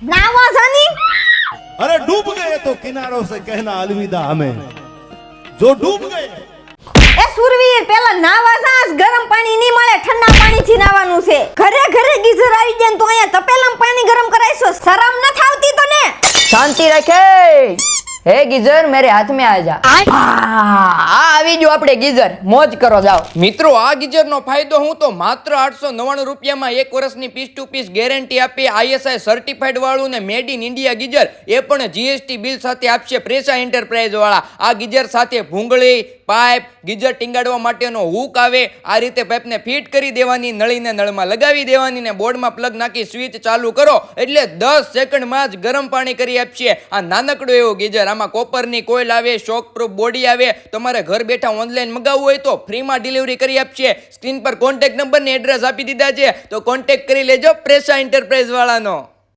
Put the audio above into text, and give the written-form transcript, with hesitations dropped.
नावा जानी अरे डूब गए तो किनारों से कहना अलविदा हमें जो डूब गए એ સુરવીર પેલા નાવા જાસ ગરમ પાણી નહીં મળે ઠંડા પાણીથી નાવાનું છે ઘરે ઘરે ગીઝર આવી જાય ને તો અહીંયા તપેલામાં પાણી ગરમ કરાઈશો શરમ ન થાવતી તને शांति रखे। हे गीजर मेरे हाथ में आ जा। આવી જો આપણે ગીઝર મોજ કરો જાઓ। મિત્રો આ ગીઝર નો ફાયદો હું તો માત્ર 899 રૂપિયામાં 1 વર્ષની પીસ ટુ પીસ ગેરંટી આપી ISI સર્ટિફાઈડ વાળું ને મેડ ઇન ઇન્ડિયા ગીઝર એ પણ GST બિલ સાથે આપશે પ્રેસા એન્ટરપ્રાઇઝ વાળા। આ ગીઝર સાથે ભૂંગળી પાઇપ ગીઝર ટીંગાડવા માટેનો હુક આવે આ રીતે પાઇપને ફિટ કરી દેવાની નળીને નળમાં લગાવી દેવાની ને બોર્ડમાં પ્લગ નાખી સ્વિચ ચાલુ કરો એટલે 10 સેકન્ડમાં જ ગરમ પાણી કરી આપશે। આ નાનકડો એવો ગીઝર આમાં કોપરની કોઇલ આવે શોક પ્રૂફ બોડી આવે તમારે ઘર બેઠા ઓનલાઈન મગાવવું હોય તો ફ્રીમાં ડિલિવરી કરી આપશે। સ્ક્રીન પર કોન્ટેક્ટ નંબર ને એડ્રેસ આપી દીધા છે તો કોન્ટેક્ટ કરી લેજો પ્રેસા એન્ટરપ્રાઇઝ વાળાનો।